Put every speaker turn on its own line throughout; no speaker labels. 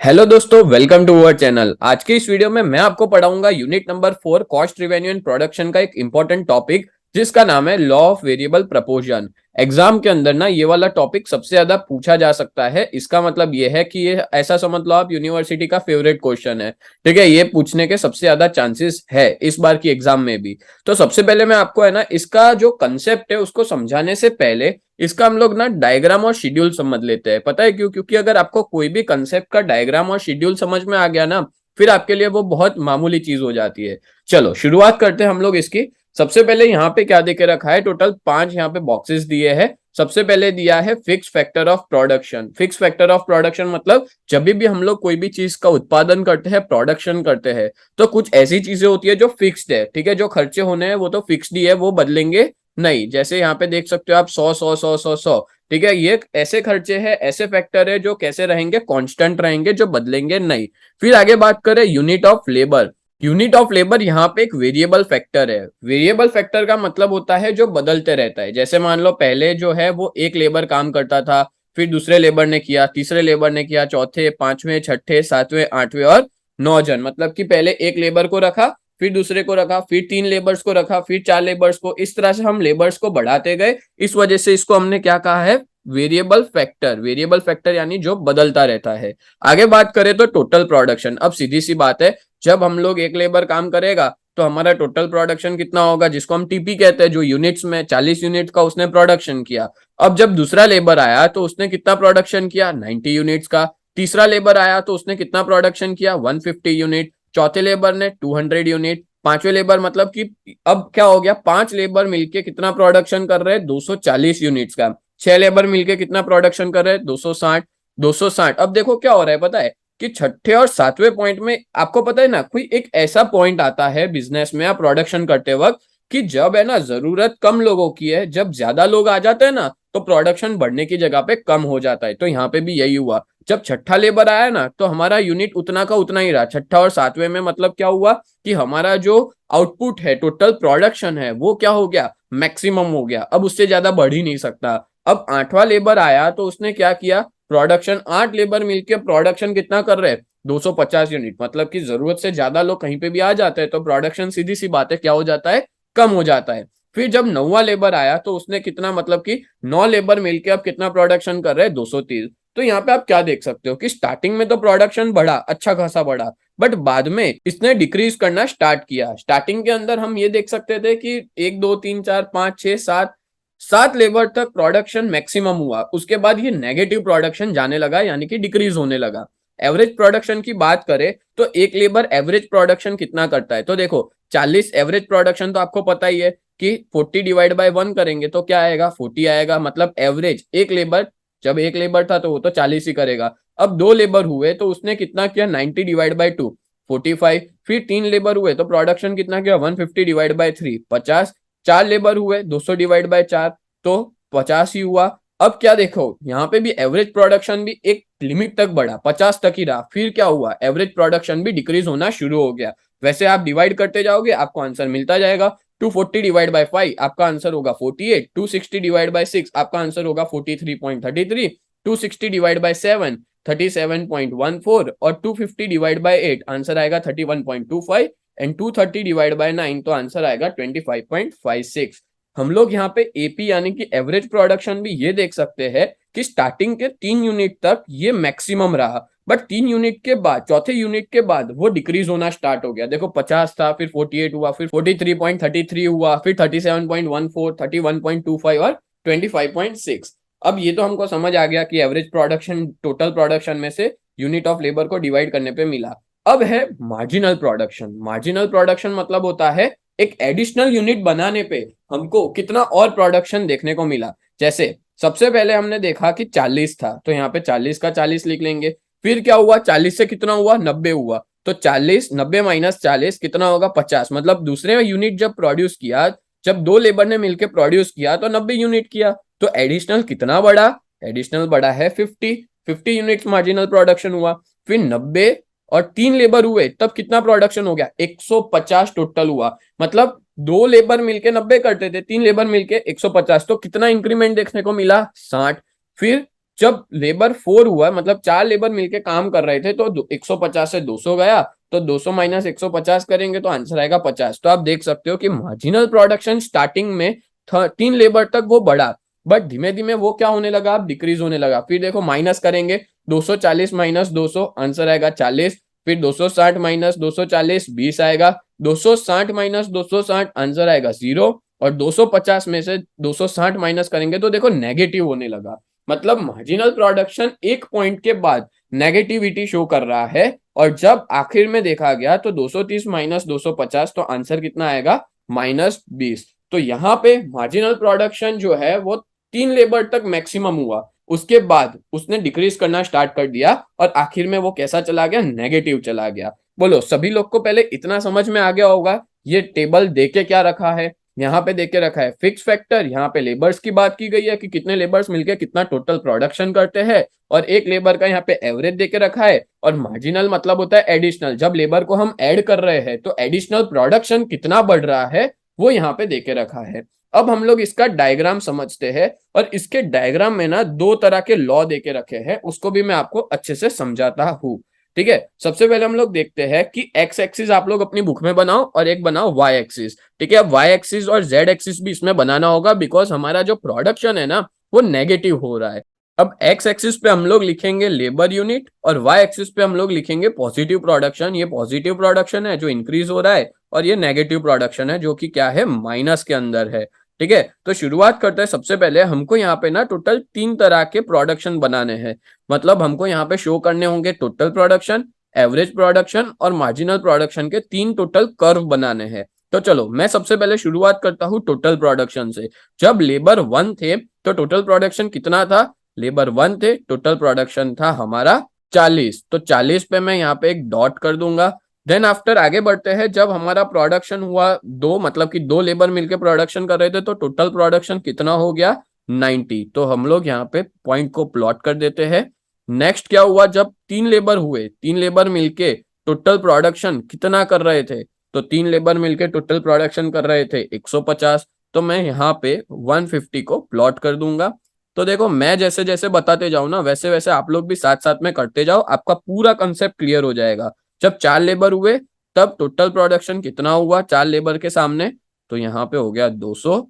Hello दोस्तों, welcome to our channel. आज के इस वीडियो में मैं आपको पढ़ाऊंगा unit number 4 cost revenue and production का एक इंपॉर्टेंट टॉपिक जिसका नाम है law of variable proportion. Exam के अंदर ना ये वाला टॉपिक सबसे ज्यादा पूछा जा सकता है। इसका मतलब ये है कि ये ऐसा समझ लो आप यूनिवर्सिटी का फेवरेट क्वेश्चन है। ठीक है, ये पूछने के सबसे ज्यादा चांसेस है इस बार की एग्जाम में भी। तो सबसे पहले मैं आपको है ना इसका जो कंसेप्ट है उसको समझाने से पहले इसका हम लोग ना डायग्राम और शेड्यूल समझ लेते हैं। पता है क्यों? क्योंकि अगर आपको कोई भी कंसेप्ट का डायग्राम और शेड्यूल समझ में आ गया ना, फिर आपके लिए वो बहुत मामूली चीज हो जाती है। चलो शुरुआत करते हैं हम लोग इसकी। सबसे पहले यहाँ पे क्या देके रखा है, टोटल 5 यहाँ पे बॉक्सेस दिए हैं। सबसे पहले दिया है fix factor of production. Fix factor of production मतलब जब भी हम लोग कोई भी चीज का उत्पादन करते हैं, प्रोडक्शन करते हैं, तो कुछ ऐसी चीजें होती है जो फिक्स्ड है। ठीक है, जो खर्चे होने हैं वो तो फिक्स्ड ही है, वो बदलेंगे नहीं। जैसे यहाँ पे देख सकते हो आप 100 100 100 100। ठीक है, ये ऐसे खर्चे हैं, ऐसे फैक्टर है जो कैसे रहेंगे, कांस्टेंट रहेंगे, जो बदलेंगे नहीं। फिर आगे बात करें unit of labour. Unit of labour यहाँ पे एक वेरिएबल फैक्टर है। वेरिएबल फैक्टर का मतलब होता है जो बदलते रहता है। जैसे मान लो पहले जो है वो एक लेबर काम करता था, फिर दूसरे लेबर ने किया, तीसरे लेबर ने किया, चौथे, पांचवें, छठे, सातवें, आठवें और 9 जन। मतलब कि पहले एक लेबर को रखा, फिर दूसरे को रखा, फिर 3 लेबर्स को रखा, फिर 4 लेबर्स को। इस तरह से हम लेबर्स को बढ़ाते गए। इस वजह से इसको हमने क्या कहा है, वेरिएबल फैक्टर। वेरिएबल फैक्टर यानी जो बदलता रहता है। आगे बात करें तो टोटल प्रोडक्शन। अब सीधी सी बात है, जब हम लोग एक लेबर काम करेगा तो हमारा टोटल प्रोडक्शन कितना होगा, जिसको हम टीपी कहते हैं, जो यूनिट्स में 40 यूनिट का उसने प्रोडक्शन किया। अब जब दूसरा लेबर आया तो उसने कितना प्रोडक्शन किया, 90 यूनिट्स का। तीसरा लेबर आया तो उसने कितना प्रोडक्शन किया, 150 यूनिट। चौथे लेबर ने 200 यूनिट। पांचवें लेबर मतलब कि अब क्या हो गया, 5 लेबर मिलके कितना प्रोडक्शन कर रहे हैं, 240 यूनिट्स का। 6 लेबर मिलके कितना प्रोडक्शन कर रहे हैं, 260। 260। अब देखो क्या हो रहा है पता है, कि छठे और सातवें पॉइंट में आपको पता है ना, कोई एक ऐसा पॉइंट आता है बिजनेस में या प्रोडक्शन करते वक्त कि जब है ना जरूरत कम लोगों की है, जब ज्यादा लोग आ जाते हैं ना तो प्रोडक्शन बढ़ने की जगह पे कम हो जाता है। तो यहाँ पे भी यही हुआ। जब छठा लेबर आया ना तो हमारा यूनिट उतना का उतना ही रहा। छठा और सातवें में मतलब क्या हुआ कि हमारा जो आउटपुट है, टोटल प्रोडक्शन है, वो क्या हो गया, मैक्सिमम हो गया। अब उससे ज्यादा बढ़ ही नहीं सकता। अब आठवां लेबर आया तो उसने क्या किया, प्रोडक्शन, 8 लेबर मिलकर प्रोडक्शन कितना कर रहे हैं, 250 यूनिट। मतलब कि जरूरत से ज्यादा लोग कहीं पे भी आ जाते हैं तो प्रोडक्शन सीधी सी बात है क्या हो जाता है, कम हो जाता है। फिर जब 9वां लेबर आया तो उसने कितना, मतलब कि 9 लेबर मिलके अब कितना प्रोडक्शन कर रहे हैं, 230। तो यहाँ पे आप क्या देख सकते हो कि स्टार्टिंग में तो प्रोडक्शन बढ़ा, अच्छा खासा बढ़ा, बट बाद में इसने डिक्रीज करना स्टार्ट किया। स्टार्टिंग के अंदर हम ये देख सकते थे कि 1 2 3 4 5 6 7 7 लेबर तक प्रोडक्शन मैक्सिमम हुआ। उसके बाद ये नेगेटिव प्रोडक्शन जाने लगा, यानी कि डिक्रीज होने लगा। एवरेज प्रोडक्शन की बात करें तो एक लेबर एवरेज प्रोडक्शन कितना करता है, तो देखो 40 एवरेज प्रोडक्शन तो आपको पता ही है कि 40 डिवाइड बाय 1 करेंगे तो क्या आएगा, 40 आएगा। मतलब एवरेज एक लेबर, जब एक लेबर था तो वो तो 40 ही करेगा। अब 2 लेबर हुए तो उसने कितना किया, 90 डिवाइड बाय 2, 45। फिर 3 लेबर हुए तो प्रोडक्शन कितना किया, 150 डिवाइड बाय 3, 50। 4 लेबर हुए, 200 डिवाइड बाय 4, तो 50 ही हुआ। अब क्या देखो, यहाँ पे भी एवरेज प्रोडक्शन भी एक लिमिट तक बढ़ा, 50 तक ही रहा। फिर क्या हुआ, एवरेज प्रोडक्शन भी डिक्रीज होना शुरू हो गया। वैसे आप डिवाइड करते जाओगे आपको आंसर मिलता जाएगा। 240 डिवाइड बाय 5 आपका आंसर होगा 48। 260 डिवाइड बाय 6 आपका आंसर होगा 43.33। 260 डिवाइड बाय 7 37.14। और 250 डिवाइड बाय 8 आंसर आएगा 31.25। एंड 230 डिवाइड बाय 9 तो आंसर आएगा 25.56। हम लोग यहाँ पे एपी यानी कि एवरेज प्रोडक्शन भी ये देख सकते हैं कि स्टार्टिंग के 3 यूनिट तक ये मैक्सिमम रहा, बट 3 यूनिट के बाद, चौथे यूनिट के बाद वो डिक्रीज होना स्टार्ट हो गया। देखो 50 था, फिर 48 हुआ, फिर 43.33 हुआ, फिर 37.14, 31.25 और 25.6। अब ये तो हमको समझ आ गया कि एवरेज प्रोडक्शन टोटल प्रोडक्शन में से यूनिट ऑफ लेबर को डिवाइड करने पे मिला। अब है मार्जिनल प्रोडक्शन। मार्जिनल प्रोडक्शन मतलब होता है एक एडिशनल यूनिट बनाने पे हमको कितना और प्रोडक्शन देखने को मिला। जैसे सबसे पहले हमने देखा कि 40 था तो यहाँ पे 40 का 40 लिख लेंगे। फिर क्या हुआ, 40 से कितना हुआ, 90 हुआ, तो 40, 90 माइनस 40 कितना होगा, 50। मतलब दूसरे यूनिट जब प्रोड्यूस किया, जब 2 लेबर ने मिलकर प्रोड्यूस किया तो 90 यूनिट किया। तो एडिशनल कितना बढ़ा, एडिशनल बढ़ा है 50। 50 यूनिट मार्जिनल प्रोडक्शन हुआ। फिर 90 और 3 लेबर हुए तब कितना प्रोडक्शन हो गया, 150 टोटल हुआ। मतलब 2 लेबर मिलके 90 करते थे, 3 लेबर मिलके 150, तो कितना इंक्रीमेंट देखने को मिला, 60। फिर जब लेबर 4 हुआ, मतलब 4 लेबर मिलके काम कर रहे थे, तो 150 से 200 गया, तो 200 माइनस 150 करेंगे तो आंसर आएगा 50। तो आप देख सकते हो कि मार्जिनल प्रोडक्शन स्टार्टिंग में 3 लेबर तक वो बढ़ा, बट धीमे धीमे वो क्या होने लगा, अब डिक्रीज होने लगा। फिर देखो माइनस करेंगे, 240 माइनस 200 आंसर आएगा 40। फिर 260 माइनस 240 20 आएगा, 260 माइनस 260 आंसर आएगा 0। और 250 में से 260 माइनस करेंगे तो देखो नेगेटिव होने लगा। मतलब मार्जिनल प्रोडक्शन एक पॉइंट के बाद नेगेटिविटी शो कर रहा है। और जब आखिर में देखा गया तो 230 माइनस 250, तो आंसर कितना आएगा, -20। तो यहाँ पे मार्जिनल प्रोडक्शन जो है वो 3 लेबर तक मैक्सिमम हुआ, उसके बाद उसने डिक्रीज करना स्टार्ट कर दिया और आखिर में वो कैसा चला गया, नेगेटिव चला गया। बोलो सभी लोग को पहले इतना समझ में आ गया होगा। ये टेबल देके क्या रखा है, यहाँ पे देके रखा है फिक्स फैक्टर, यहाँ पे लेबर्स की बात की गई है कि कितने लेबर्स मिलके कितना टोटल प्रोडक्शन करते हैं, और एक लेबर का यहाँ पे एवरेज देके रखा है। और मार्जिनल मतलब होता है एडिशनल, जब लेबर को हम ऐड कर रहे हैं तो एडिशनल प्रोडक्शन कितना बढ़ रहा है वो यहाँ पे देके रखा है। अब हम लोग इसका डायग्राम समझते हैं, और इसके डायग्राम में ना 2 तरह के लॉ देके रखे हैं, उसको भी मैं आपको अच्छे से समझाता हूँ। ठीक है, सबसे पहले हम लोग देखते हैं कि एक्स एक्सिस आप लोग अपनी बुक में बनाओ और एक बनाओ वाई एक्सिस। ठीक है, अब वाई एक्सिस और जेड एक्सिस भी इसमें बनाना होगा, बिकॉज हमारा जो प्रोडक्शन है ना वो नेगेटिव हो रहा है। अब एक्स एक्सिस पे हम लोग लिखेंगे लेबर यूनिट, और वाई एक्सिस पे हम लोग लिखेंगे पॉजिटिव प्रोडक्शन। ये पॉजिटिव प्रोडक्शन है जो इंक्रीज हो रहा है, और ये नेगेटिव प्रोडक्शन है जो कि क्या है, माइनस के अंदर है। ठीक है, तो शुरुआत करते हैं। सबसे पहले हमको यहाँ पे ना टोटल 3 तरह के प्रोडक्शन बनाने हैं। मतलब हमको यहाँ पे शो करने होंगे टोटल प्रोडक्शन, एवरेज प्रोडक्शन और मार्जिनल प्रोडक्शन के 3 टोटल कर्व बनाने हैं। तो चलो मैं सबसे पहले शुरुआत करता हूँ टोटल प्रोडक्शन से। जब लेबर 1 थे तो टोटल प्रोडक्शन कितना था, लेबर 1 थे, टोटल प्रोडक्शन था हमारा 40। तो 40 पे मैं यहाँ पे एक डॉट कर दूंगा। देन आफ्टर आगे बढ़ते हैं, जब हमारा प्रोडक्शन हुआ 2, मतलब कि 2 लेबर मिलकर प्रोडक्शन कर रहे थे, तो टोटल प्रोडक्शन कितना हो गया, 90। तो हम लोग यहाँ पे पॉइंट को प्लॉट कर देते हैं। नेक्स्ट क्या हुआ, जब 3 लेबर हुए, 3 लेबर मिलके टोटल प्रोडक्शन कितना कर रहे थे, तो 3 लेबर मिलके टोटल प्रोडक्शन कर रहे थे 150। तो मैं यहाँ पे 150 को प्लॉट कर दूंगा। तो देखो मैं जैसे जैसे बताते जाऊं ना, वैसे वैसे आप लोग भी साथ साथ में करते जाओ, आपका पूरा कंसेप्ट क्लियर हो जाएगा। जब 4 लेबर हुए तब टोटल प्रोडक्शन कितना हुआ 4 लेबर के सामने, तो यहाँ पे हो गया 200।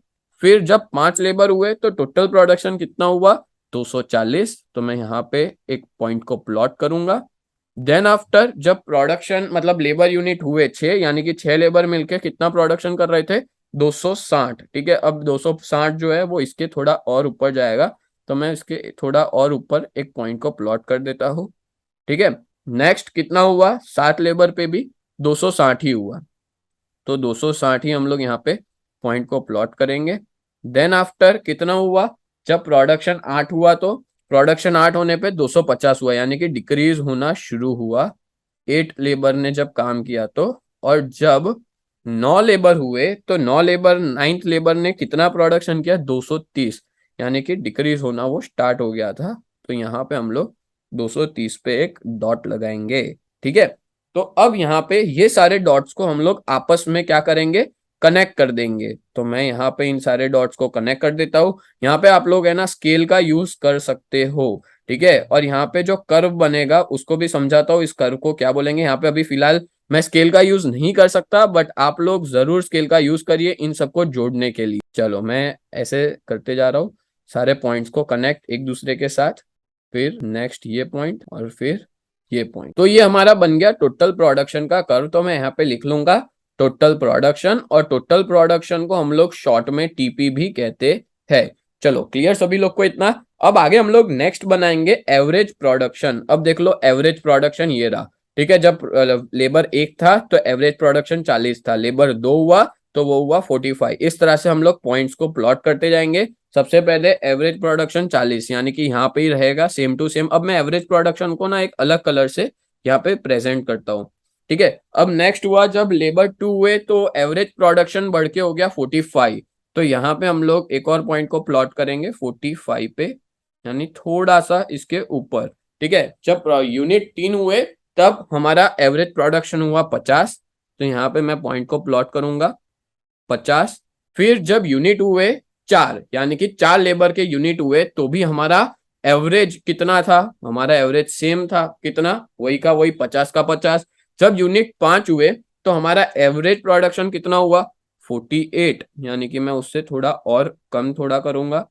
फिर जब 5 लेबर हुए तो टोटल प्रोडक्शन कितना हुआ, 240। तो मैं यहाँ पे एक पॉइंट को प्लॉट करूंगा। देन आफ्टर जब प्रोडक्शन मतलब लेबर यूनिट हुए 6, यानी कि 6 लेबर मिलके कितना प्रोडक्शन कर रहे थे, 260। ठीक है, अब 260 जो है वो इसके थोड़ा और ऊपर जाएगा, तो मैं इसके थोड़ा और ऊपर एक पॉइंट को प्लॉट कर देता हूँ। ठीक है, नेक्स्ट कितना हुआ, 7 लेबर पे भी 260 ही हुआ, तो 260 ही हम लोग यहाँ पे पॉइंट को प्लॉट करेंगे। देन आफ्टर कितना हुआ, जब प्रोडक्शन 8 हुआ, तो प्रोडक्शन 8 होने पे 250 हुआ, यानी कि डिक्रीज होना शुरू हुआ 8 लेबर ने जब काम किया तो। और जब 9 लेबर हुए तो 9 लेबर 9th लेबर ने कितना प्रोडक्शन किया, 230, यानी कि डिक्रीज होना वो स्टार्ट हो गया था। तो यहाँ पे हम लोग 230 पे एक डॉट लगाएंगे। ठीक है, तो अब यहाँ पे ये सारे डॉट्स को हम लोग आपस में क्या करेंगे, कनेक्ट कर देंगे। तो मैं यहाँ पे इन सारे डॉट्स को कनेक्ट कर देता हूँ। यहाँ पे आप लोग है ना स्केल का यूज कर सकते हो। ठीक है, और यहाँ पे जो कर्व बनेगा उसको भी समझाता हूँ, इस कर्व को क्या बोलेंगे। यहाँ पे अभी फिलहाल मैं स्केल का यूज नहीं कर सकता, बट आप लोग जरूर स्केल का यूज करिए इन सबको जोड़ने के लिए। चलो मैं ऐसे करते जा रहा हूँ, सारे पॉइंट्स को कनेक्ट एक दूसरे के साथ, फिर नेक्स्ट ये पॉइंट और फिर ये पॉइंट। तो ये हमारा बन गया टोटल प्रोडक्शन का कर्व। तो मैं यहाँ पे लिख लूंगा टोटल प्रोडक्शन, और टोटल प्रोडक्शन को हम लोग शॉर्ट में टीपी भी कहते हैं। चलो क्लियर सभी लोग को इतना। अब आगे हम लोग नेक्स्ट बनाएंगे एवरेज प्रोडक्शन। अब देख लो एवरेज प्रोडक्शन ये रहा। ठीक है, जब लेबर 1 था तो एवरेज प्रोडक्शन 40 था, लेबर 2 हुआ तो वो हुआ 45। इस तरह से हम लोग पॉइंट्स को प्लॉट करते जाएंगे। सबसे पहले एवरेज प्रोडक्शन 40, यानी कि यहाँ पे ही रहेगा सेम टू सेम। अब मैं एवरेज प्रोडक्शन को ना एक अलग कलर से यहाँ पे प्रेजेंट करता हूँ। ठीक है, अब नेक्स्ट हुआ जब लेबर 2 हुए तो एवरेज प्रोडक्शन बढ़ के हो गया 45। तो यहाँ पे हम लोग एक और पॉइंट को प्लॉट करेंगे 45 पे, यानी थोड़ा सा इसके ऊपर। ठीक है, जब यूनिट 3 हुए तब हमारा एवरेज प्रोडक्शन हुआ 50। तो यहाँ पे मैं पॉइंट को प्लॉट करूंगा 50। फिर जब यूनिट हुए 4, यानी कि 4 लेबर के यूनिट हुए तो भी हमारा एवरेज कितना था, हमारा एवरेज सेम था, कितना, वही का वही 50 का 50। जब यूनिट 5 हुए तो हमारा एवरेज प्रोडक्शन कितना हुआ, 48, यानी कि मैं उससे थोड़ा और कम थोड़ा करूंगा।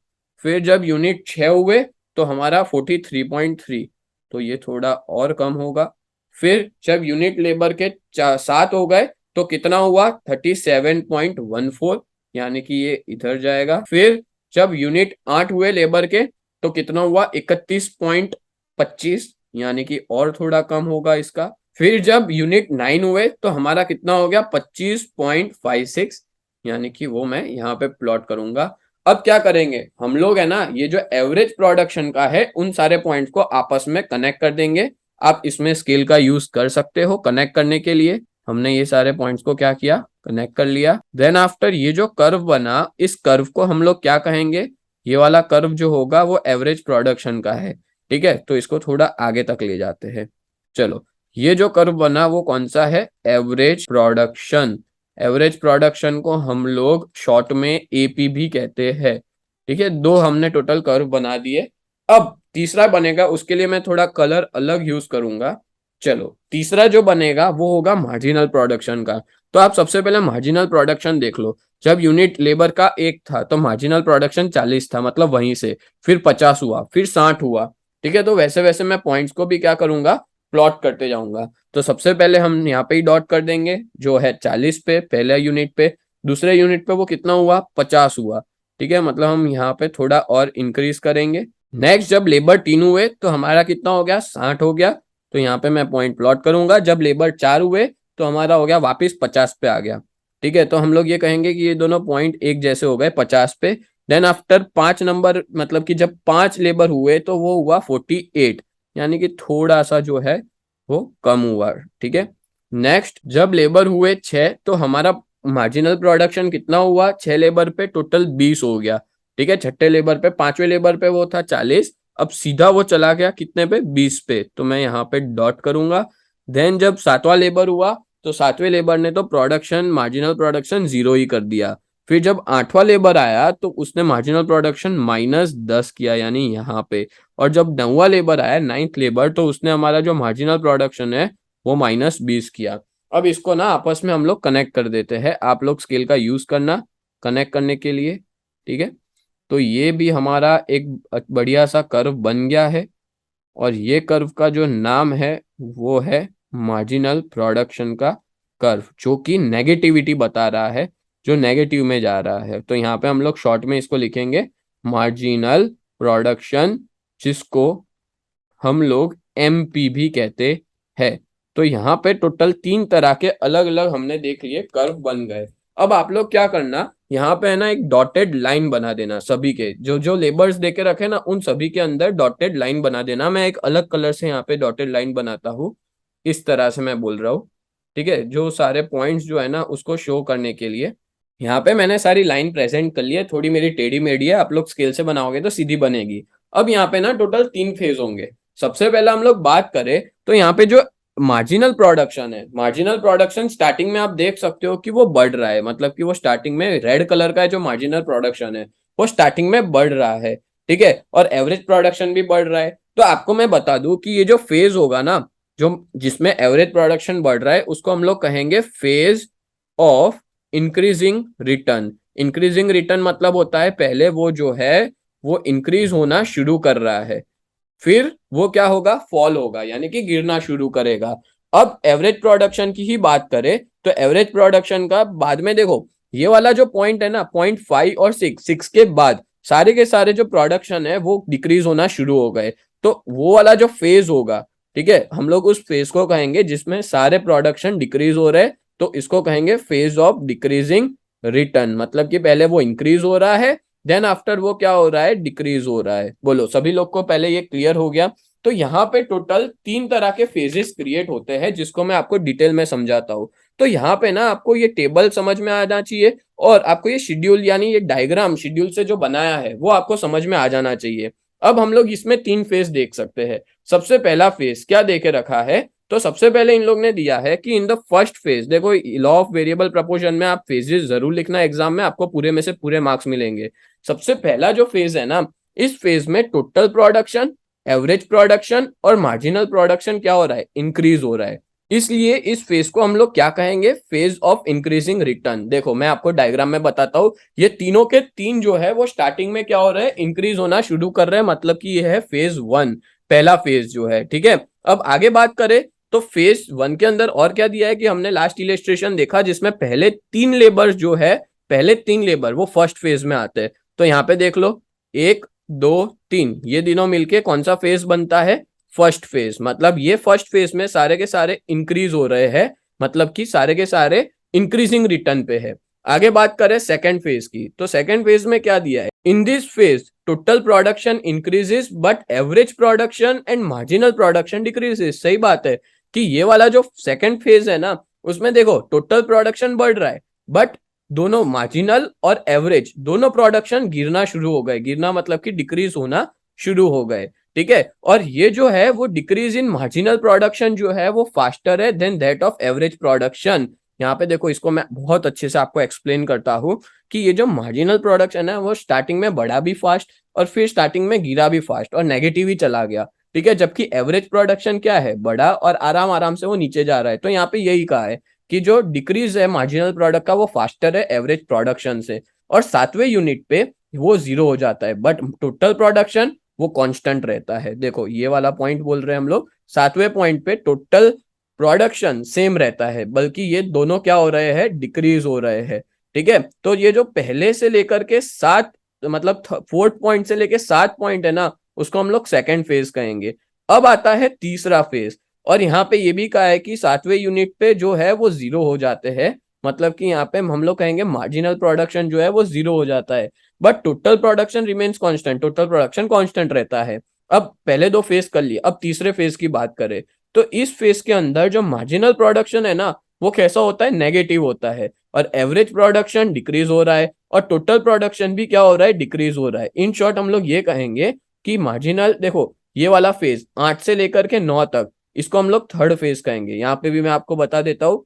फिर जब यूनिट 6 हुए तो हमारा 43.3, तो ये थोड़ा और कम होगा। फिर जब यूनिट लेबर के 7 हो गए तो कितना हुआ, 37.14, यानी कि ये इधर जाएगा। फिर जब यूनिट 8 हुए लेबर के तो कितना हुआ, 31.25, यानी कि और थोड़ा कम होगा इसका। फिर जब यूनिट 9 हुए तो हमारा कितना हो गया, 25.56, यानी कि वो मैं यहाँ पे प्लॉट करूंगा। अब क्या करेंगे हम लोग है ना, ये जो एवरेज प्रोडक्शन का है उन सारे पॉइंट्स को आपस में कनेक्ट कर देंगे। आप इसमें स्केल का यूज कर सकते हो कनेक्ट करने के लिए। हमने ये सारे पॉइंट्स को क्या किया, कनेक्ट कर लिया। देन आफ्टर ये जो कर्व बना, इस कर्व को हम लोग क्या कहेंगे, ये वाला कर्व जो होगा वो एवरेज प्रोडक्शन का है। ठीक है, तो इसको थोड़ा आगे तक ले जाते हैं। चलो, ये जो कर्व बना वो कौन सा है, एवरेज प्रोडक्शन। एवरेज प्रोडक्शन को हम लोग शॉर्ट में एपी भी कहते हैं। ठीक है, दो हमने टोटल कर्व बना दिए। अब तीसरा बनेगा, उसके लिए मैं थोड़ा कलर अलग यूज करूंगा। चलो, तीसरा जो बनेगा वो होगा मार्जिनल प्रोडक्शन का। तो आप सबसे पहले मार्जिनल प्रोडक्शन देख लो। जब यूनिट लेबर का 1 था तो मार्जिनल प्रोडक्शन 40 था, मतलब वहीं से फिर 50 हुआ, फिर 60 हुआ। ठीक है, तो वैसे वैसे मैं पॉइंट्स को भी क्या करूंगा, प्लॉट करते जाऊंगा। तो सबसे पहले हम यहाँ पे ही डॉट कर देंगे, जो है 40 पे पहले यूनिट पे। दूसरे यूनिट पे वो कितना हुआ, 50 हुआ। ठीक है, मतलब हम यहाँ पे थोड़ा और इंक्रीज करेंगे। नेक्स्ट जब लेबर 3 हुए तो हमारा कितना हो गया, 60 हो गया। तो यहाँ पे मैं पॉइंट प्लॉट करूंगा। जब लेबर 4 हुए तो हमारा हो गया वापिस 50 पे आ गया। ठीक है, तो हम लोग ये कहेंगे कि ये दोनों पॉइंट एक जैसे हो गए 50 पे। देन आफ्टर 5 नंबर, मतलब कि जब 5 लेबर हुए तो वो हुआ 48, यानी कि थोड़ा सा जो है वो कम हुआ। ठीक है, नेक्स्ट जब लेबर हुए 6 तो हमारा मार्जिनल प्रोडक्शन कितना हुआ, 6 लेबर पे टोटल 20 हो गया। ठीक है, छठे लेबर पे, पांचवें लेबर पे वो था 40, अब सीधा वो चला गया कितने पे, 20 पे, तो मैं यहाँ पे डॉट करूंगा। देन जब 7वां लेबर हुआ तो 7वें लेबर ने तो प्रोडक्शन, मार्जिनल प्रोडक्शन 0 ही कर दिया। फिर जब 8वां लेबर आया तो उसने मार्जिनल प्रोडक्शन -10 किया, यानी यहाँ पे। और जब 9वां लेबर आया, 9th लेबर, तो उसने हमारा जो मार्जिनल प्रोडक्शन है वो -20 किया। अब इसको ना आपस में हम लोग कनेक्ट कर देते हैं। आप लोग स्केल का यूज करना कनेक्ट करने के लिए। ठीक है, तो ये भी हमारा एक बढ़िया सा कर्व बन गया है। और ये कर्व का जो नाम है वो है मार्जिनल प्रोडक्शन का कर्व, जो कि नेगेटिविटी बता रहा है, जो नेगेटिव में जा रहा है। तो यहाँ पे हम लोग शॉर्ट में इसको लिखेंगे मार्जिनल प्रोडक्शन, जिसको हम लोग एमपी भी कहते हैं। तो यहाँ पे टोटल 3 तरह के अलग अलग हमने देख लिए कर्व बन गए। अब आप लोग क्या करना, यहाँ पे है ना एक डॉटेड लाइन बना देना, सभी के जो जो लेबर्स देके रखे ना उन सभी के अंदर डॉटेड लाइन बना देना। मैं एक अलग कलर से यहाँ पे डॉटेड लाइन बनाता हूँ, इस तरह से मैं बोल रहा हूँ। ठीक है, जो सारे पॉइंट्स जो है ना उसको शो करने के लिए यहाँ पे मैंने सारी लाइन प्रेजेंट कर ली है। थोड़ी मेरी टेढ़ी मेढ़ी है, आप लोग स्केल से बनाओगे तो सीधी बनेगी। अब यहाँ पे ना टोटल 3 फेज होंगे। सबसे पहले हम लोग बात करें तो यहाँ पे जो मार्जिनल प्रोडक्शन है, मार्जिनल प्रोडक्शन स्टार्टिंग में आप देख सकते हो कि वो बढ़ रहा है, मतलब कि वो स्टार्टिंग में रेड कलर का है जो मार्जिनल प्रोडक्शन है वो स्टार्टिंग में बढ़ रहा है। ठीक है, और एवरेज प्रोडक्शन भी बढ़ रहा है। तो आपको मैं बता दूं कि ये जो फेज होगा ना, जो जिसमें एवरेज प्रोडक्शन बढ़ रहा है उसको हम लोग कहेंगे phase of increasing return. Increasing return मतलब होता है पहले वो जो है वो इंक्रीज होना शुरू कर रहा है, फिर वो क्या होगा, फॉल होगा, यानी कि गिरना शुरू करेगा। अब एवरेज प्रोडक्शन की ही बात करें तो एवरेज प्रोडक्शन का बाद में देखो, ये वाला जो पॉइंट है ना, पॉइंट 5 और 6 के बाद सारे के सारे जो प्रोडक्शन है वो डिक्रीज होना शुरू हो गए। तो वो वाला जो फेज होगा, ठीक है, हम लोग उस फेज को कहेंगे जिसमें सारे प्रोडक्शन डिक्रीज हो रहे हैं, तो इसको कहेंगे फेज ऑफ डिक्रीजिंग रिटर्न। मतलब कि पहले वो इंक्रीज हो रहा है, देन आफ्टर वो क्या हो रहा है, डिक्रीज हो रहा है। बोलो सभी लोग को पहले ये क्लियर हो गया। तो यहाँ पे टोटल 3 तरह के फेजेस क्रिएट होते हैं, जिसको मैं आपको डिटेल में समझाता हूँ। तो यहाँ पे ना आपको ये टेबल समझ में आना चाहिए, और आपको ये शेड्यूल यानी ये डायग्राम शेड्यूल से जो बनाया है वो आपको समझ में आ जाना चाहिए। अब हम लोग इसमें 3 फेज देख सकते हैं। सबसे पहला फेज क्या देके रखा है, तो सबसे पहले इन लोग ने दिया है कि इन द फर्स्ट फेज, देखो लॉ ऑफ वेरिएबल प्रपोर्शन में आप फेजेस जरूर लिखना एग्जाम में, आपको पूरे में से पूरे मार्क्स मिलेंगे। सबसे पहला जो फेज है ना इस फेज में टोटल प्रोडक्शन, एवरेज प्रोडक्शन और मार्जिनल प्रोडक्शन क्या हो रहा है, इंक्रीज हो रहा है। इसलिए इस फेज को हम लोग क्या कहेंगे, फेज ऑफ इंक्रीजिंग रिटर्न। देखो मैं आपको डायग्राम में बताता हूँ, ये तीनों के तीन जो है वो स्टार्टिंग में क्या हो रहा है, इंक्रीज होना शुरू कर रहे हैं, मतलब कि ये है फेज वन, पहला फेज जो है, ठीक है। अब आगे बात करें तो फेज वन के अंदर और क्या दिया है कि हमने लास्ट इलेस्ट्रेशन देखा जिसमें पहले तीन लेबर जो है, पहले तीन लेबर वो फर्स्ट फेज में आते हैं। तो यहाँ पे देख लो, एक दो तीन, ये तीनों मिलके कौन सा फेज बनता है, फर्स्ट फेज। मतलब ये फर्स्ट फेज में सारे के सारे इंक्रीज हो रहे हैं, मतलब कि सारे के सारे इंक्रीजिंग रिटर्न पे है। आगे बात करें सेकंड फेज की, तो सेकंड फेज में क्या दिया है, in this phase total production increases but average production and marginal production decreases. सही बात है कि ये वाला जो सेकंड फेज है ना, उसमें देखो टोटल प्रोडक्शन बढ़ रहा है, बट दोनों मार्जिनल और एवरेज दोनों प्रोडक्शन गिरना शुरू हो गए। गिरना मतलब कि डिक्रीज होना शुरू हो गए, ठीक है। और ये जो है वो डिक्रीज इन मार्जिनल प्रोडक्शन जो है वो फास्टर है than that of average production. यहाँ पे देखो, इसको मैं बहुत अच्छे से आपको एक्सप्लेन करता हूँ कि ये जो मार्जिनल प्रोडक्शन है वो स्टार्टिंग में बढ़ा भी फास्ट और फिर स्टार्टिंग में गिरा भी फास्ट और नेगेटिव ही चला गया, ठीक है। जबकि एवरेज प्रोडक्शन क्या है, बढ़ा और आराम आराम से वो नीचे जा रहा है। तो यहाँ पे यही कहा है कि जो डिक्रीज है मार्जिनल प्रोडक्ट का वो फास्टर है एवरेज प्रोडक्शन से, और सातवें यूनिट पे वो जीरो हो जाता है, बट टोटल प्रोडक्शन वो कांस्टेंट रहता है। देखो ये वाला पॉइंट बोल रहे हैं हम लोग, सातवें पॉइंट पे टोटल प्रोडक्शन सेम रहता है, बल्कि ये दोनों क्या हो रहे हैं, डिक्रीज हो रहे हैं, ठीक है। तो ये जो पहले से लेकर के सात, मतलब फोर्थ पॉइंट से लेकर सात पॉइंट है ना, उसको हम लोग सेकेंड फेज कहेंगे। अब आता है तीसरा फेज, और यहाँ पे ये भी कहा है कि सातवें यूनिट पे जो है वो जीरो हो जाते हैं, मतलब कि यहाँ पे हम लोग कहेंगे मार्जिनल प्रोडक्शन जो है वो जीरो हो जाता है, but total production remains constant, total production constant रहता है। अब पहले दो फेज कर लिए, अब तीसरे फेज की बात करें तो इस फेज के अंदर जो मार्जिनल प्रोडक्शन है ना, वो कैसा होता है, नेगेटिव होता है, और एवरेज प्रोडक्शन डिक्रीज हो रहा है और टोटल प्रोडक्शन भी क्या हो रहा है, डिक्रीज हो रहा है। इन शॉर्ट हम लोग ये कहेंगे कि मार्जिनल, देखो ये वाला फेज 8 से लेकर के 9 तक, इसको हम लोग थर्ड फेज कहेंगे। यहाँ पे भी मैं आपको बता देता हूँ,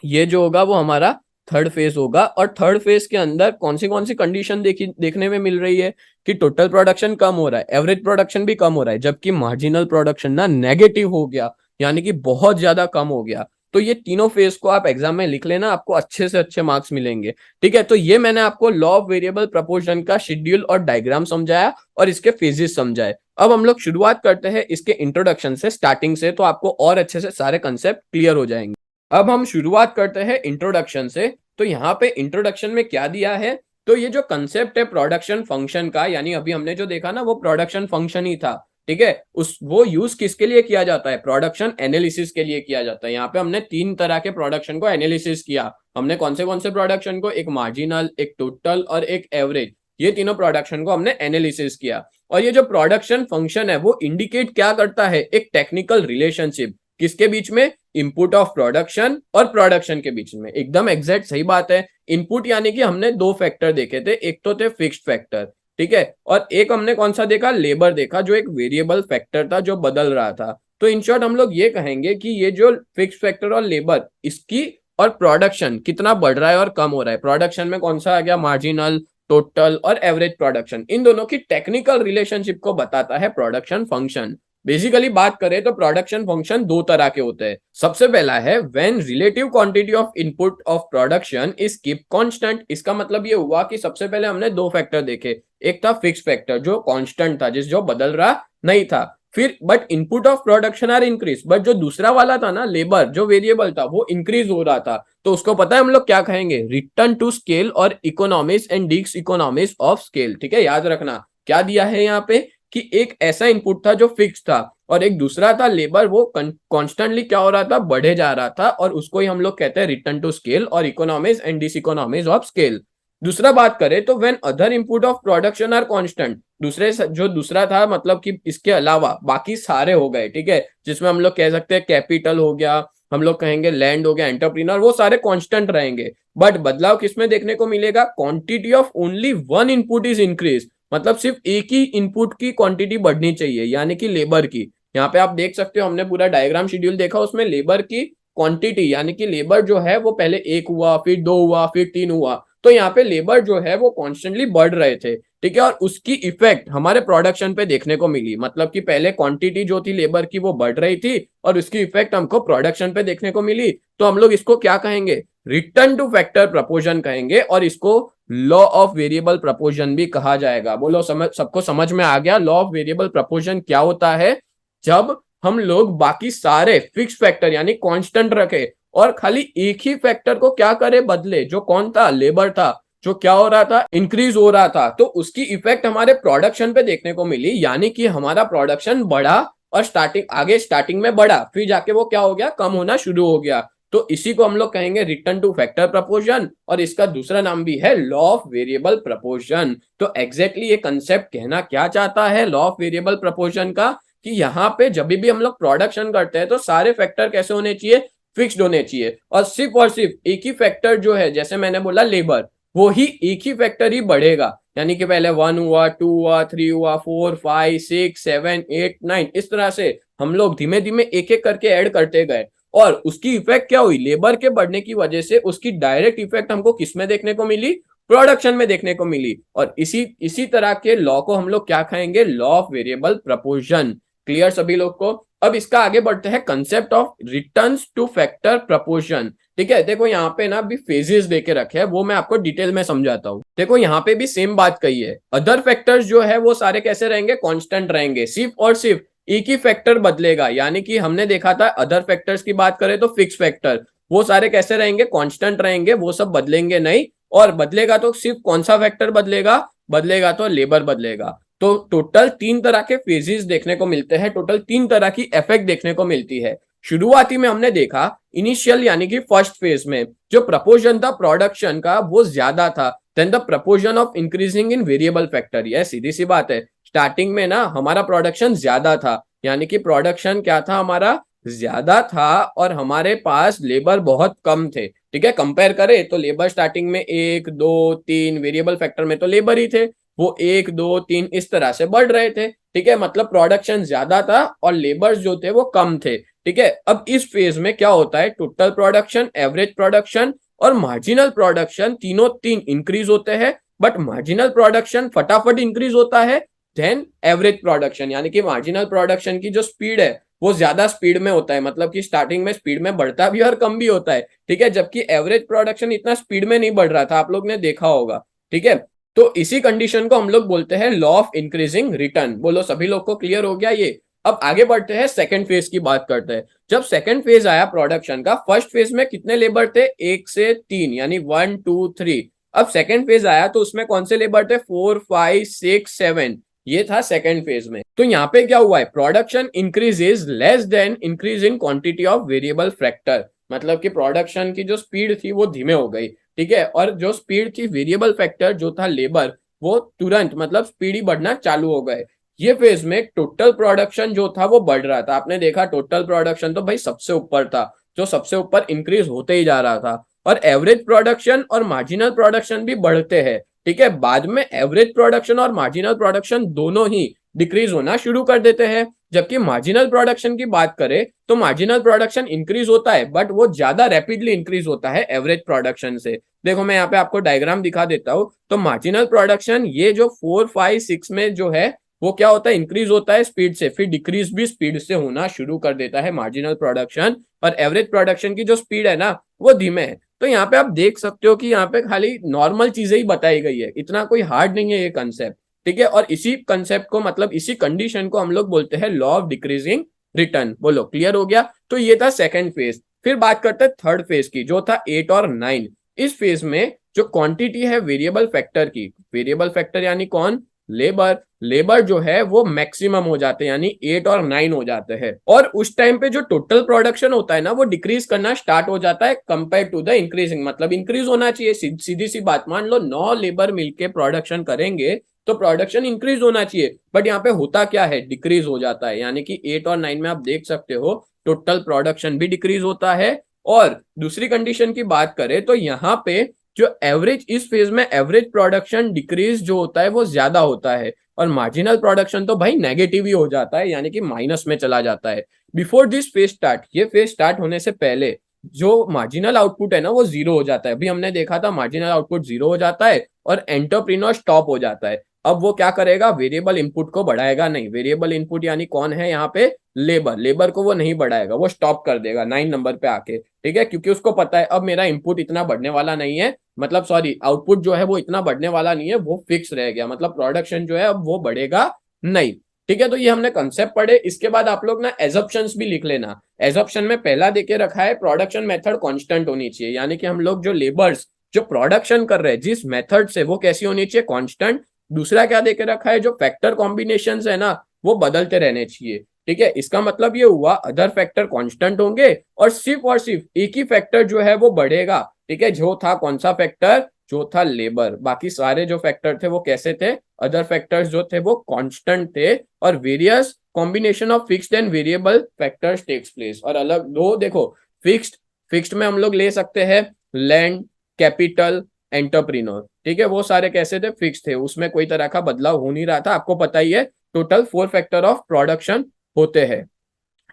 ये जो होगा वो हमारा थर्ड फेज होगा। और थर्ड फेज के अंदर कौन सी कंडीशन देखने में मिल रही है कि टोटल प्रोडक्शन कम हो रहा है, एवरेज प्रोडक्शन भी कम हो रहा है, जबकि मार्जिनल प्रोडक्शन ना नेगेटिव हो गया, यानी कि बहुत ज्यादा कम हो गया। तो ये तीनों फेज को आप एग्जाम में लिख लेना, आपको अच्छे से अच्छे मार्क्स मिलेंगे, ठीक है। तो ये मैंने आपको लॉ ऑफ वेरिएबल प्रपोर्शन का शेड्यूल और डायग्राम समझाया और इसके फेजेस समझाए। अब हम लोग शुरुआत करते हैं इसके इंट्रोडक्शन से, स्टार्टिंग से, तो आपको और अच्छे से सारे कंसेप्ट क्लियर हो जाएंगे। अब हम शुरुआत करते हैं इंट्रोडक्शन से। तो यहाँ पे इंट्रोडक्शन में क्या दिया है, तो ये जो कंसेप्ट है प्रोडक्शन फंक्शन का, यानी अभी हमने जो देखा ना वो प्रोडक्शन फंक्शन ही था, ठीक है। उस वो यूज किसके लिए किया जाता है, प्रोडक्शन एनालिसिस के लिए किया जाता है। यहाँ पे हमने तीन तरह के प्रोडक्शन को एनालिसिस किया। हमने कौन से प्रोडक्शन को, एक मार्जिनल, एक टोटल और एक एवरेज, ये तीनों प्रोडक्शन को हमने एनालिसिस किया। और ये जो प्रोडक्शन फंक्शन है वो इंडिकेट क्या करता है, एक टेक्निकल रिलेशनशिप, किसके बीच में, इनपुट ऑफ प्रोडक्शन और प्रोडक्शन के बीच में। एकदम एग्जैक्ट सही बात है। इनपुट यानी कि हमने दो फैक्टर देखे थे, एक तो थे फिक्स्ड फैक्टर, ठीक है, और एक हमने कौन सा देखा, लेबर देखा, जो एक वेरिएबल फैक्टर था जो बदल रहा था। तो इन शॉर्ट हम लोग ये कहेंगे कि ये जो फिक्स्ड फैक्टर और लेबर, इसकी और प्रोडक्शन कितना बढ़ रहा है और कम हो रहा है। प्रोडक्शन में कौन सा आ गया, मार्जिनल, टोटल और एवरेज प्रोडक्शन, इन दोनों की टेक्निकल रिलेशनशिप को बताता है प्रोडक्शन फंक्शन। बेसिकली बात करें तो प्रोडक्शन फंक्शन दो तरह के होते हैं। सबसे पहला है when relative quantity of input of production is keep constant. इसका मतलब ये हुआ कि सबसे पहले हमने दो फैक्टर देखे, एक था फिक्स फैक्टर जो कांस्टेंट था, जो बदल रहा नहीं था, फिर but input of production are increase, but जो दूसरा वाला था ना, लेबर जो वेरिएबल था, वो इंक्रीज हो रहा था। तो उसको पता है हम लोग क्या कहेंगे, रिटर्न टू स्केल और economics and Dix economics of scale, ठीक है। याद रखना क्या दिया है यहाँ पे कि एक ऐसा इनपुट था जो फिक्स था और एक दूसरा था लेबर, वो कॉन्स्टेंटली क्या हो रहा था, बढ़े जा रहा था, और उसको ही हम लोग कहते हैं रिटर्न टू स्केल और economics and diseconomics of scale. दूसरा बात करें तो when other input of production are constant, जो दूसरा था मतलब कि इसके अलावा बाकी सारे हो गए, ठीक है, जिसमें हम लोग कह सकते हैं कैपिटल हो गया, हम लोग कहेंगे लैंड हो गया, एंटरप्रीनर, वो सारे कांस्टेंट रहेंगे। बट बदलाव किसमें देखने को मिलेगा, quantity of only one input is increase, मतलब सिर्फ एक ही इनपुट की क्वांटिटी बढ़नी चाहिए, यानी कि लेबर की। यहाँ पे आप देख सकते हो, हमने पूरा डायग्राम शेड्यूल देखा, उसमें लेबर की क्वांटिटी यानी कि लेबर जो है वो पहले एक हुआ, फिर दो हुआ, फिर तीन हुआ, तो यहाँ पे लेबर जो है वो कॉन्स्टेंटली बढ़ रहे थे। ठीक है, और उसकी इफेक्ट हमारे प्रोडक्शन पे देखने को मिली। मतलब कि पहले क्वांटिटी जो थी लेबर की वो बढ़ रही थी और उसकी इफेक्ट हमको प्रोडक्शन पे देखने को मिली। तो हम लोग इसको क्या कहेंगे, रिटर्न टू फैक्टर प्रपोजन कहेंगे, और इसको लॉ ऑफ वेरिएबल प्रपोजन भी कहा जाएगा। बोलो सबको समझ में आ गया लॉ ऑफ वेरिएबल प्रपोजन क्या होता है? जब हम लोग बाकी सारे फिक्स फैक्टर यानी कांस्टेंट रखे और खाली एक ही फैक्टर को क्या करे, बदले, जो कौन था, लेबर था, जो क्या हो रहा था, इंक्रीज हो रहा था, तो उसकी इफेक्ट हमारे प्रोडक्शन पे देखने को मिली। यानी कि हमारा प्रोडक्शन बढ़ा और स्टार्टिंग में बढ़ा, फिर जाके वो क्या हो गया, कम होना शुरू हो गया। तो इसी को हम लोग कहेंगे रिटर्न टू फैक्टर प्रपोजन, और इसका दूसरा नाम भी है लॉ ऑफ वेरिएबल प्रपोजन। तो एग्जैक्टली ये कंसेप्ट कहना क्या चाहता है लॉ ऑफ वेरिएबल प्रपोजन का, कि यहाँ पे जब भी हम लोग प्रोडक्शन करते हैं तो सारे फैक्टर कैसे होने चाहिए, फिक्स्ड होने चाहिए, और सिर्फ एक ही फैक्टर जो है, जैसे मैंने बोला लेबर, वो ही एक ही फैक्टर ही बढ़ेगा। यानी कि पहले 1 हुआ, 2 हुआ, 3 हुआ, 4, 5, 6, 7, 8, 9, इस तरह से हम लोग धीमे धीमे एक एक करके ऐड करते गए, और उसकी इफेक्ट क्या हुई, लेबर के बढ़ने की वजह से उसकी डायरेक्ट इफेक्ट हमको किस में देखने को मिली, प्रोडक्शन में देखने को मिली। और इसी इसी तरह के लॉ को हम लोग क्या कहेंगे, law of variable proportion. Clear सभी लोग को? अब इसका आगे बढ़ते हैं, concept of returns to factor proportion. ठीक है, देखो यहाँ पे ना अभी फेजेस देके रखे हैं, वो मैं आपको डिटेल में समझाता हूँ। देखो यहाँ पे भी सेम बात कही है, अदर फैक्टर्स जो है वो सारे कैसे रहेंगे, कांस्टेंट रहेंगे, सिर्फ और सिर्फ एक ही फैक्टर बदलेगा। यानी कि हमने देखा था अदर फैक्टर्स की बात करें तो फिक्स फैक्टर, वो सारे कैसे रहेंगे, कांस्टेंट रहेंगे, वो सब बदलेंगे नहीं। और बदलेगा तो सिर्फ कौन सा फैक्टर बदलेगा, बदलेगा तो लेबर बदलेगा। तो टोटल 3 तरह के फेजेस देखने को मिलते हैं, टोटल 3 तरह की इफेक्ट देखने को मिलती है। शुरुआती में हमने देखा इनिशियल यानी कि फर्स्ट फेज में जो प्रपोजन था प्रोडक्शन का वो ज्यादा था than the proportion of increasing in variable factor. यह सीधी सी बात है, स्टार्टिंग में ना हमारा प्रोडक्शन ज्यादा था, यानी कि प्रोडक्शन क्या था, हमारा ज्यादा था, और हमारे पास लेबर बहुत कम थे। ठीक है, कंपेयर करें तो लेबर स्टार्टिंग में 1, 2, 3 वेरिएबल फैक्टर में तो लेबर ही थे, वो 1, 2, 3 इस तरह से बढ़ रहे थे। ठीक है, मतलब प्रोडक्शन ज्यादा था और लेबर्स जो थे वो कम थे। ठीक है, अब इस फेज में क्या होता है, टोटल प्रोडक्शन, एवरेज प्रोडक्शन और मार्जिनल प्रोडक्शन तीनों तीन इंक्रीज होते हैं, बट मार्जिनल प्रोडक्शन फटाफट इंक्रीज होता है देन एवरेज प्रोडक्शन। यानी कि मार्जिनल प्रोडक्शन की जो स्पीड है वो ज्यादा स्पीड में होता है, मतलब कि स्टार्टिंग में स्पीड में बढ़ता भी और कम भी होता है। ठीक है, जबकि एवरेज प्रोडक्शन इतना स्पीड में नहीं बढ़ रहा था, आप लोग ने देखा होगा। ठीक है, तो इसी कंडीशन को हम लोग बोलते हैं लॉ ऑफ इंक्रीजिंग रिटर्न। बोलो सभी लोग को क्लियर हो गया ये? अब आगे बढ़ते हैं, सेकंड फेज की बात करते हैं। जब सेकंड फेज आया प्रोडक्शन का, फर्स्ट फेज में कितने लेबर थे, 1 से 3 यानी 1, 2, 3। अब सेकंड फेज आया तो उसमें कौन से लेबर थे, 4, 5, 6, 7, ये था सेकंड फेज में। तो यहाँ पे क्या हुआ है, production increase is less than increase in quantity of variable factor. मतलब कि प्रोडक्शन की जो स्पीड थी वो धीमे हो गई। ठीक है, और जो स्पीड थी वेरिएबल फैक्टर जो था लेबर, वो तुरंत मतलब स्पीड ही बढ़ना चालू हो गए। ये फेज में टोटल प्रोडक्शन जो था वो बढ़ रहा था। आपने देखा टोटल प्रोडक्शन तो भाई सबसे ऊपर था, जो सबसे ऊपर इंक्रीज होते ही जा रहा था, और एवरेज प्रोडक्शन और मार्जिनल प्रोडक्शन भी बढ़ते हैं। ठीक है, बाद में एवरेज प्रोडक्शन और मार्जिनल प्रोडक्शन दोनों ही डिक्रीज होना शुरू कर देते हैं। जबकि मार्जिनल प्रोडक्शन की बात करें तो मार्जिनल प्रोडक्शन इंक्रीज होता है, बट वो ज्यादा रैपिडली इंक्रीज होता है एवरेज प्रोडक्शन से। देखो मैं यहाँ पे आपको डायग्राम दिखा देता हूँ। तो मार्जिनल प्रोडक्शन ये जो 4, 5, 6 में जो है वो क्या होता है, इंक्रीज होता है स्पीड से, फिर डिक्रीज भी स्पीड से होना शुरू कर देता है मार्जिनल प्रोडक्शन। और एवरेज प्रोडक्शन की जो स्पीड है ना वो धीमे है। तो यहाँ पे आप देख सकते हो कि यहाँ पे खाली नॉर्मल चीजें ही बताई गई है, इतना कोई हार्ड नहीं है ये कंसेप्ट। ठीक है, और इसी कंसेप्ट को मतलब इसी कंडीशन को हम लोग बोलते हैं लॉ ऑफ डिक्रीजिंग रिटर्न। बोलो क्लियर हो गया? तो ये था सेकंड फेज। फिर बात करते हैं थर्ड फेज की, जो था 8 और 9। इस फेज में जो क्वांटिटी है वेरिएबल फैक्टर की, वेरिएबल फैक्टर यानी कौन, लेबर, लेबर जो है वो मैक्सिमम हो जाते हैं, यानी 8 और 9 हो जाते हैं। और उस टाइम पे जो टोटल प्रोडक्शन होता है ना वो डिक्रीज करना स्टार्ट हो जाता है कंपेयर टू द इंक्रीजिंग। मतलब इंक्रीज होना चाहिए, सीधी सी बात, मान लो 9 लेबर मिलके प्रोडक्शन करेंगे तो प्रोडक्शन इंक्रीज होना चाहिए, बट यहाँ पे होता क्या है, डिक्रीज हो जाता है। यानी कि 8 और 9 में आप देख सकते हो टोटल प्रोडक्शन भी डिक्रीज होता है। और दूसरी कंडीशन की बात करें तो यहाँ पे जो एवरेज, इस फेज में एवरेज प्रोडक्शन डिक्रीज जो होता है वो ज्यादा होता है, और मार्जिनल प्रोडक्शन तो भाई नेगेटिव ही हो जाता है, यानी कि माइनस में चला जाता है। बिफोर दिस फेज स्टार्ट, ये फेज स्टार्ट होने से पहले जो मार्जिनल आउटपुट है ना वो जीरो हो जाता है। अभी हमने देखा था मार्जिनल आउटपुट जीरो हो जाता है और एंटरप्रेन्योर स्टॉप हो जाता है। अब वो क्या करेगा, वेरिएबल इनपुट को बढ़ाएगा नहीं। वेरिएबल इनपुट यानी कौन है यहाँ पे, लेबर। लेबर को वो नहीं बढ़ाएगा, वो स्टॉप कर देगा 9 नंबर पे आके, ठीक है, क्योंकि उसको पता है अब मेरा इनपुट इतना बढ़ने वाला नहीं है, मतलब सॉरी आउटपुट जो है वो इतना बढ़ने वाला नहीं है, वो फिक्स रह गया, मतलब प्रोडक्शन जो है अब वो बढ़ेगा नहीं। ठीक है, तो ये हमने कंसेप्ट पढ़े। इसके बाद आप लोग ना एजप्शंस भी लिख लेना। एजप्शन में पहला देके रखा है प्रोडक्शन मेथड कांस्टेंट होनी चाहिए, यानी कि हम लोग जो लेबर्स जो प्रोडक्शन कर रहे हैं जिस मेथड से, वो कैसी होनी चाहिए, कांस्टेंट। दूसरा क्या देके रखा है, जो फैक्टर कॉम्बिनेशन है ना वो बदलते रहने चाहिए। ठीक है, इसका मतलब ये हुआ अदर फैक्टर कांस्टेंट होंगे और सिर्फ एक ही फैक्टर जो है वो बढ़ेगा। ठीक है, जो था कौन सा फैक्टर, जो था लेबर। बाकी सारे जो फैक्टर थे वो कैसे थे, अदर फैक्टर्स जो थे वो कांस्टेंट थे, और various combination of fixed and variable factors takes place. और अलग दो देखो, फिक्स्ड फिक्स्ड में हम लोग ले सकते हैं लैंड, कैपिटल, एंटरप्रीनोर। ठीक है, वो सारे कैसे थे, फिक्स थे, उसमें कोई तरह का बदलाव हो नहीं रहा था। आपको पता ही है टोटल 4 फैक्टर ऑफ प्रोडक्शन होते हैं।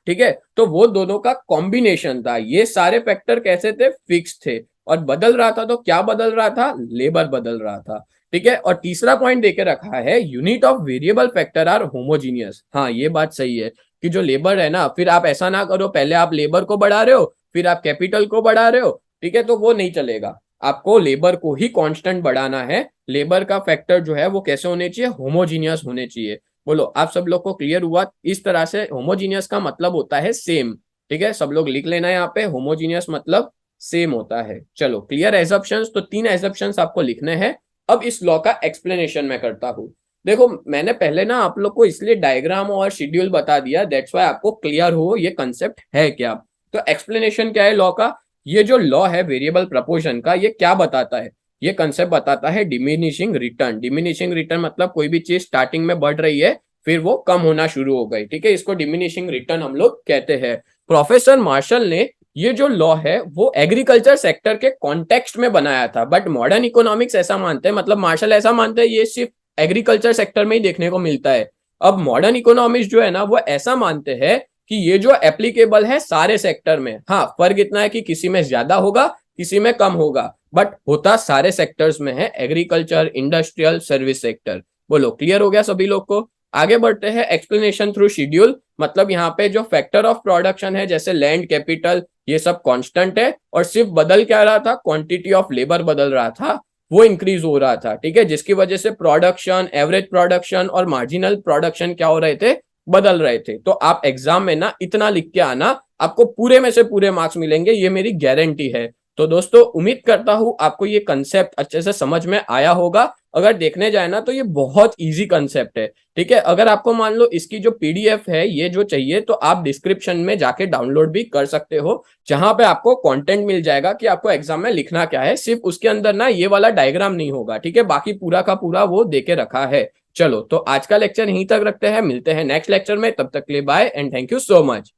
ठीक है, तो वो दोनों का कॉम्बिनेशन था। ये सारे फैक्टर कैसे थे, फिक्स थे, और बदल रहा था तो क्या बदल रहा था, लेबर बदल रहा था। ठीक है, और तीसरा पॉइंट देके रखा है unit of variable factor are homogeneous. हाँ, ये बात सही है कि जो लेबर है ना, फिर आप ऐसा ना करो पहले आप लेबर को बढ़ा रहे हो फिर आप कैपिटल को बढ़ा रहे हो। ठीक है, तो वो नहीं चलेगा, आपको लेबर को ही कांस्टेंट बढ़ाना है। लेबर का फैक्टर जो है वो कैसे होने चाहिए, होमोजीनियस होने चाहिए। बोलो आप सब लोग को क्लियर हुआ। इस तरह से होमोजीनियस का मतलब होता है सेम। ठीक है, सब लोग लिख लेना यहाँ पे, होमोजीनियस मतलब सेम होता है। चलो क्लियर एजप्शंस, तो 3 एजप्शंस आपको लिखने हैं। अब इस लॉ का एक्सप्लेनेशन मैं करता हूँ। देखो मैंने पहले ना आप लोग को इसलिए डायग्राम और शेड्यूल बता दिया, दैट्स वाई आपको क्लियर हो ये कंसेप्ट है क्या। तो एक्सप्लेनेशन क्या है लॉ का, ये जो लॉ है वेरिएबल प्रपोर्शन का, ये क्या बताता है, ये कंसेप्ट बताता है डिमिनिशिंग रिटर्न। डिमिनिशिंग रिटर्न मतलब कोई भी चीज स्टार्टिंग में बढ़ रही है फिर वो कम होना शुरू हो गई। ठीक है, इसको डिमिनिशिंग रिटर्न हम लोग कहते हैं। प्रोफेसर मार्शल ने ये जो लॉ है वो एग्रीकल्चर सेक्टर के कॉन्टेक्स्ट में बनाया था, बट मॉडर्न इकोनॉमिक्स ऐसा मानते हैं, मतलब मार्शल ऐसा मानते हैं ये सिर्फ एग्रीकल्चर सेक्टर में ही देखने को मिलता है। अब मॉडर्न इकोनॉमिक्स जो है ना वो ऐसा मानते हैं कि ये जो एप्लीकेबल है सारे सेक्टर में। हाँ, फर्क इतना है कि किसी में ज्यादा होगा किसी में कम होगा, बट होता सारे सेक्टर्स में है, एग्रीकल्चर, इंडस्ट्रियल, सर्विस सेक्टर। बोलो क्लियर हो गया सभी लोग को। आगे बढ़ते हैं एक्सप्लेनेशन थ्रू शेड्यूल। मतलब यहाँ पे जो फैक्टर ऑफ प्रोडक्शन है जैसे लैंड, कैपिटल, ये सब कांस्टेंट है, और सिर्फ बदल क्या रहा था, क्वांटिटी ऑफ लेबर बदल रहा था, वो इंक्रीज हो रहा था। ठीक है, जिसकी वजह से प्रोडक्शन, एवरेज प्रोडक्शन और मार्जिनल प्रोडक्शन क्या हो रहे थे, बदल रहे थे। तो आप एग्जाम में ना इतना लिख के आना, आपको पूरे में से पूरे मार्क्स मिलेंगे, ये मेरी गारंटी है। तो दोस्तों उम्मीद करता हूं आपको ये कंसेप्ट अच्छे से समझ में आया होगा। अगर देखने जाए ना तो ये बहुत इजी कंसेप्ट है। ठीक है, अगर आपको मान लो इसकी जो पीडीएफ है ये जो चाहिए तो आप डिस्क्रिप्शन में जाके डाउनलोड भी कर सकते हो, जहां पे आपको कंटेंट मिल जाएगा कि आपको एग्जाम में लिखना क्या है। सिर्फ उसके अंदर ना ये वाला डायग्राम नहीं होगा, ठीक है, बाकी पूरा का पूरा वो देके रखा है। चलो तो आज का लेक्चर यहीं तक रखते हैं, मिलते हैं नेक्स्ट लेक्चर में, तब तक के लिए bye and thank you so much.